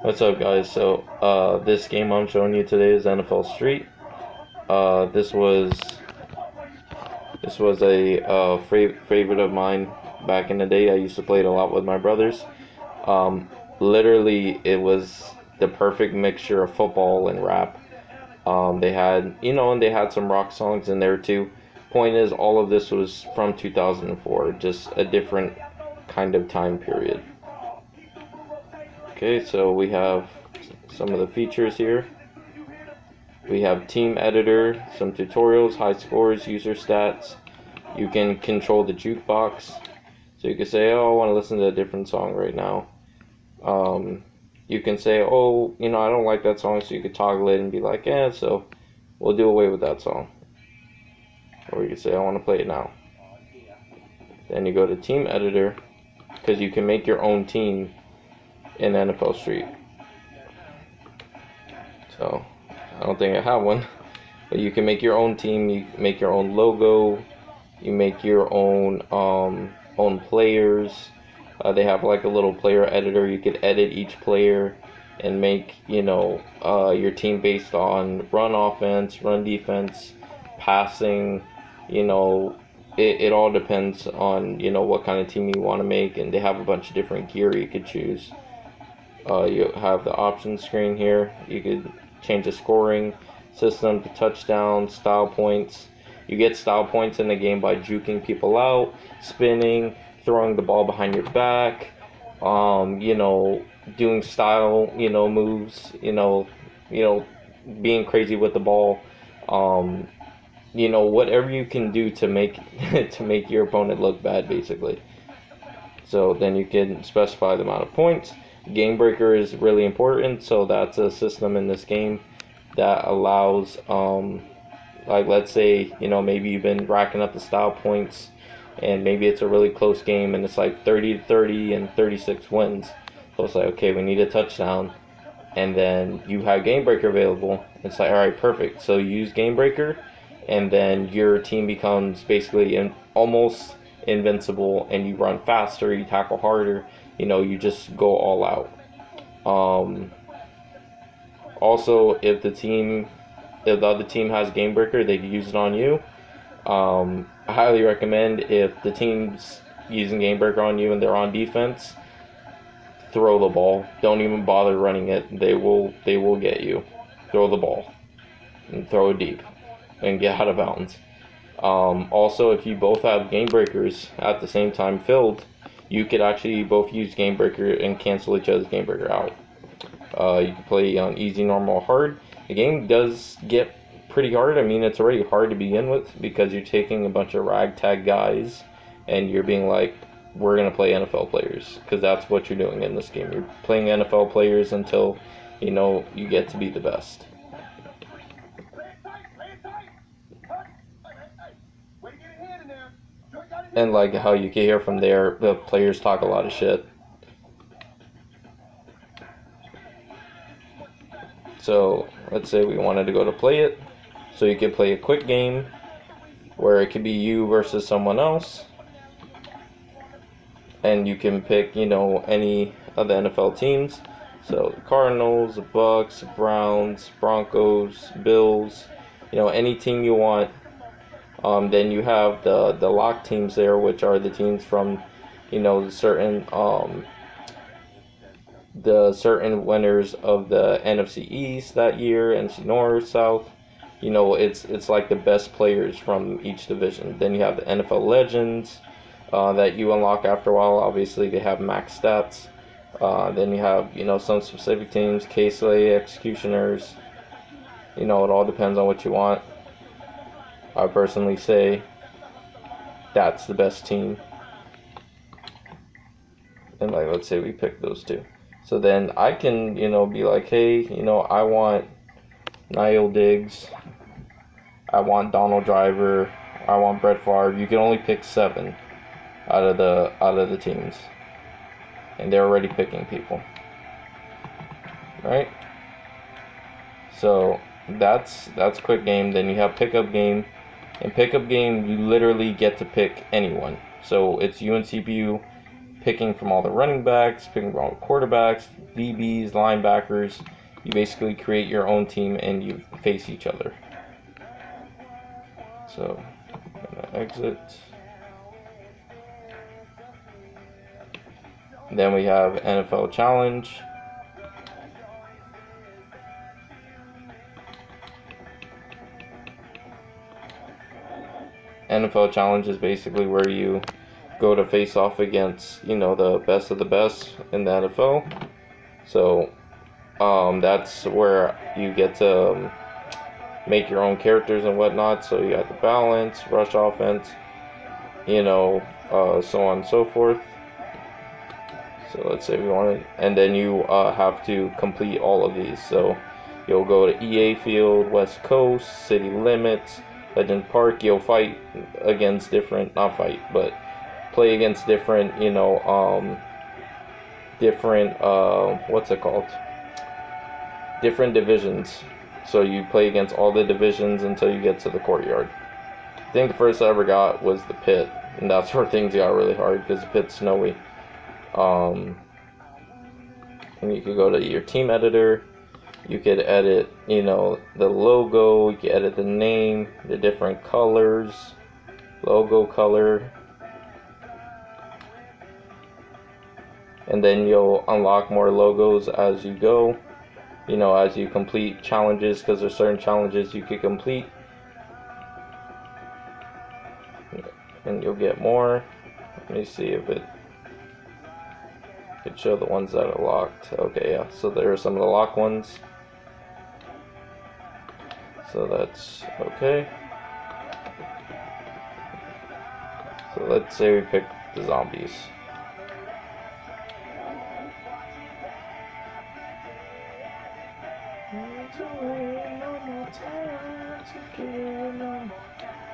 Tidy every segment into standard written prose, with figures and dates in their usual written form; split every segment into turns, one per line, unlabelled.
What's up, guys? This game I'm showing you today is NFL Street. This was a favorite of mine back in the day. I used to play it a lot with my brothers. Um, Literally, it was the perfect mixture of football and rap. They had, and they had some rock songs in there too. Point is, all of this was from 2004, just a different kind of time period. Okay, so we have some of the features here. We have team editor, some tutorials, high scores, user stats. You can control the jukebox. So you can say, oh, I want to listen to a different song right now. You can say, oh, I don't like that song, so you could toggle it and be like, yeah, so we'll do away with that song. Or you can say, I want to play it now. Then you go to team editor, because you can make your own team in NFL Street. So I don't think I have one, but you can make your own team. You make your own logo. You make your own players. They have like a little player editor. You could edit each player and make your team based on run offense, run defense, passing. It all depends on what kind of team you want to make, and they have a bunch of different gear you could choose. You have the options screen here. You could change the scoring system to touchdown, style points. You get style points in the game by juking people out, spinning, throwing the ball behind your back, doing style, moves, being crazy with the ball. Whatever you can do to make to make your opponent look bad, basically. So then you can specify the amount of points. Game breaker is really important, so that's a system in this game that allows, like, let's say, maybe you've been racking up the style points, and maybe it's a really close game, and it's like 30-30 and 36 wins. So it's like, okay, we need a touchdown, and then you have game breaker available. It's like, all right, perfect. So you use game breaker, and then your team becomes basically almost invincible, and you run faster, you tackle harder, you just go all out. Also, if the other team has game breaker, they can use it on you. I highly recommend, if the team's using game breaker on you and they're on defense, throw the ball. Don't even bother running it. They will get you. Throw the ball and throw it deep and get out of bounds. Also, if you both have game breakers at the same time filled, you could actually both use game breaker and cancel each other's game breaker out. You can play on easy, normal, hard. The game does get pretty hard. I mean, it's already hard to begin with, because you're taking a bunch of ragtag guys and you're being like, we're going to play NFL players, because that's what you're doing in this game. You're playing NFL players until you get to be the best. And like how you can hear from there, the players talk a lot of shit. So let's say we wanted to go to play it. So you could play a quick game where it could be you versus someone else. And you can pick, any of the NFL teams. So the Cardinals, the Bucks, Browns, Broncos, Bills, any team you want. Then you have the lock teams there, which are the teams from, the certain winners of the NFC East that year, NFC North, South. It's like the best players from each division. Then you have the NFL Legends that you unlock after a while. Obviously, they have max stats. Then you have, some specific teams, KSLA, Executioners. It all depends on what you want. I personally say that's the best team. And like, let's say we pick those two. So then I can, be like, hey, I want Niall Diggs. I want Donald Driver. I want Brett Favre. You can only pick 7 out of the teams. And they're already picking people. Right? So that's quick game. Then you have pickup game. In pickup game, you literally get to pick anyone. So it's you and CPU picking from all the running backs, picking from all the quarterbacks, DBs, linebackers. You basically create your own team and you face each other. So, I'm gonna exit. Then we have NFL Challenge. NFL Challenge is basically where you go to face off against, the best of the best in the NFL. So, that's where you get to make your own characters and whatnot. So you got the balance, rush offense, so on and so forth. So let's say we want it, and then you have to complete all of these. So you'll go to EA Field, West Coast, City Limits, Legend Park. You'll fight against different, not fight, but play against different, different divisions. So you play against all the divisions until you get to the courtyard. I think the first I ever got was the pit, and that's where things got really hard because the pit's snowy. And you could go to your team editor. You could edit, the logo. You could edit the name, the different colors, logo color. And then you'll unlock more logos as you go, as you complete challenges, because there's certain challenges you could complete. And you'll get more. Let me see if it could show the ones that are locked. Okay, yeah, so there are some of the locked ones. So that's okay. So let's say we pick the zombies.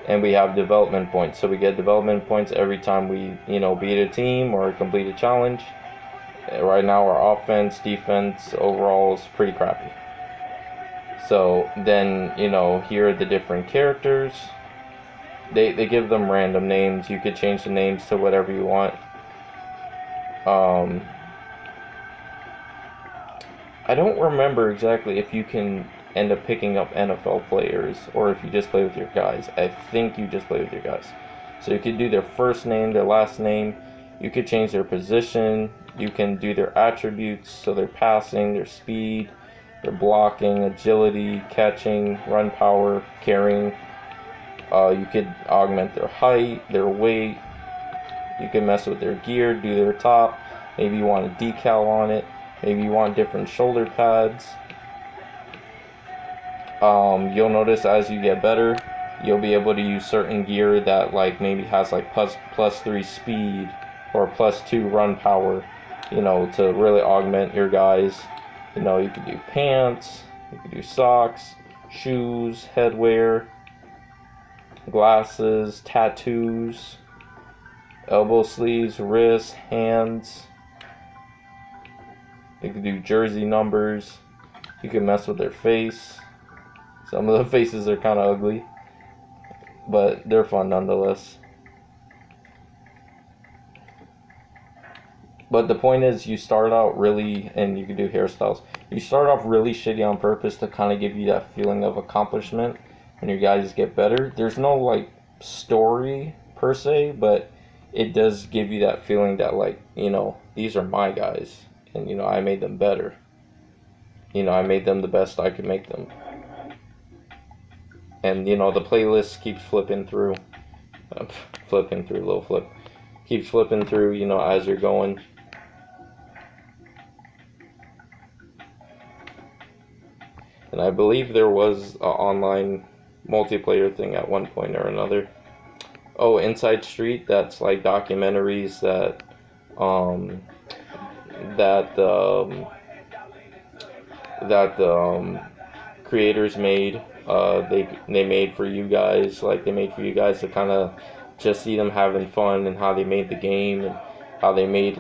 And we have development points. So we get development points every time we, beat a team or complete a challenge. Right now our offense, defense, overall is pretty crappy. So then, here are the different characters. They give them random names. You could change the names to whatever you want. I don't remember exactly if you can end up picking up NFL players or if you just play with your guys. I think you just play with your guys. So you could do their first name, their last name. You could change their position. You can do their attributes, so their passing, their speed, their blocking, agility, catching, run power, carrying. You could augment their height, their weight. You can mess with their gear, do their top. Maybe you want a decal on it. Maybe you want different shoulder pads. You'll notice as you get better, you'll be able to use certain gear that maybe has plus 3 speed or plus 2 run power, to really augment your guys. You could do pants, you could do socks, shoes, headwear, glasses, tattoos, elbow sleeves, wrists, hands. You could do jersey numbers. You can mess with their face. Some of the faces are kind of ugly, but they're fun nonetheless. But the point is, you start out really, and you can do hairstyles. You start off really shitty on purpose to kind of give you that feeling of accomplishment when your guys get better. There's no story per se, but it does give you that feeling that these are my guys, and I made them better. I made them the best I could make them. And the playlist keeps flipping through, little flip, keeps flipping through, as you're going. And I believe there was an online multiplayer thing at one point or another. Oh, Inside Street, that's documentaries that creators made. They made for you guys, they made for you guys to kind of just see them having fun and how they made the game and how they made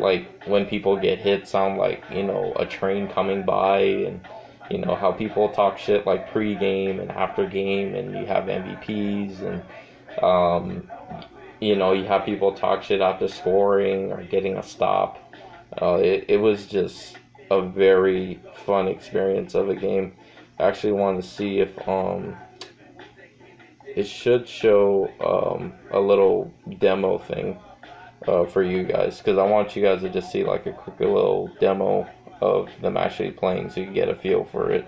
when people get hit sound like a train coming by, and how people talk shit pre-game and after game, and you have MVPs, and you know, you have people talk shit after scoring or getting a stop. It was just a very fun experience of a game. I actually wanted to see if it should show a little demo thing for you guys, because I want you guys to just see like a quick little demo of them actually playing so you get a feel for it.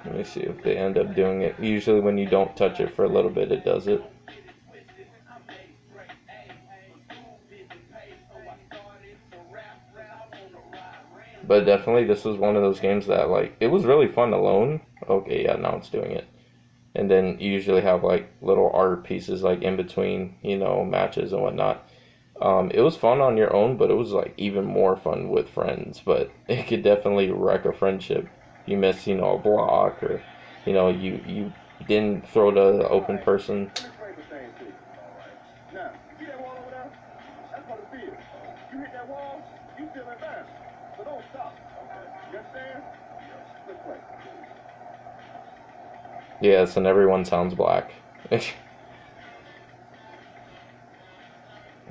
Let me see if they end up doing it. Usually when you don't touch it for a little bit, it does it. But definitely this was one of those games that, like, it was really fun alone. Okay, yeah, now it's doing it. And then you usually have like little art pieces like in between, you know, matches and whatnot. It was fun on your own, but it was like even more fun with friends. But it could definitely wreck a friendship. You miss, you know, a block, or, you know, you didn't throw to the open person. Yes, and everyone sounds black.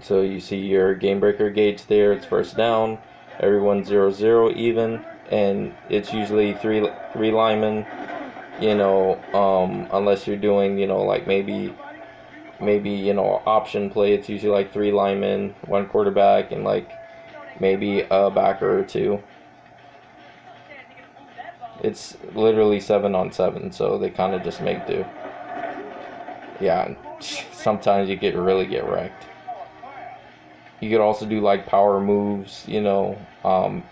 So you see your game breaker gauge there. It's first down. Everyone's 0-0 even, and it's usually three linemen. You know, unless you're doing, you know, like maybe you know, option play. It's usually like 3 linemen, 1 quarterback, and like maybe a backer or 2. It's literally 7-on-7, so they kind of just make do. Yeah, sometimes you really get wrecked. You could also do like power moves, you know.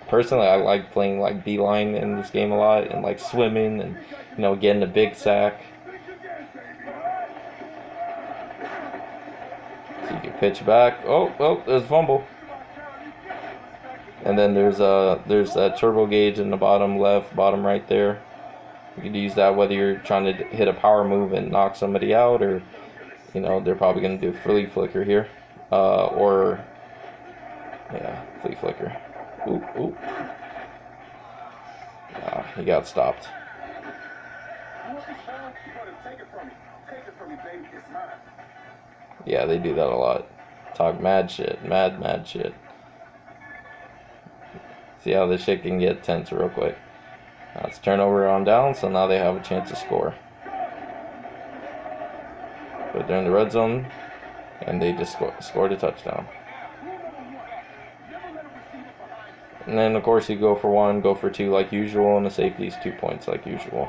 Personally, I like playing like D-line in this game a lot, and like swimming, and, you know, getting a big sack. So you can pitch back. Oh, well, there's a fumble. And then there's that turbo gauge in the bottom left, bottom right there. You could use that whether you're trying to hit a power move and knock somebody out, or, you know, they're probably going to do flea flicker here, or yeah, flea flicker. Ooh. He got stopped. Yeah, they do that a lot. Talk mad shit, mad shit. See how this shit can get tense real quick. Now it's turnover on down, so now they have a chance to score. But they're in the red zone, and they just scored a touchdown. And then, of course, you go for 1, go for 2 like usual, and the safety's 2 points like usual.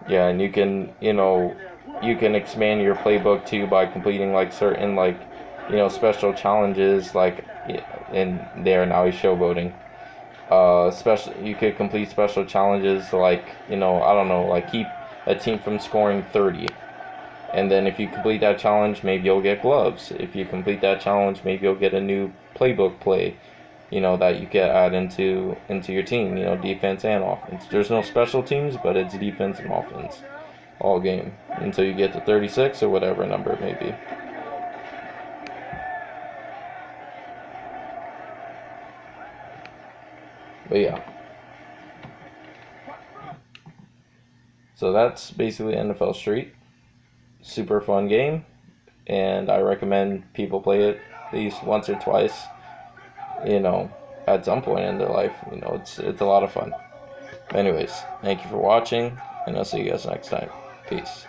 Yeah, and you can, you know, you can expand your playbook too by completing like certain, like, you know, special challenges, like, in there. Now he's showboating. You could complete special challenges like, you know, I don't know, like keep a team from scoring 30. And then if you complete that challenge, maybe you'll get gloves. If you complete that challenge, maybe you'll get a new playbook play, you know, that you can add into your team, you know, defense and offense. There's no special teams, but it's defense and offense all game until you get to 36 or whatever number it may be. But yeah. So that's basically NFL Street. Super fun game, and I recommend people play it at least once or twice, you know, at some point in their life. You know, it's a lot of fun. Anyways, thank you for watching, and I'll see you guys next time. Peace.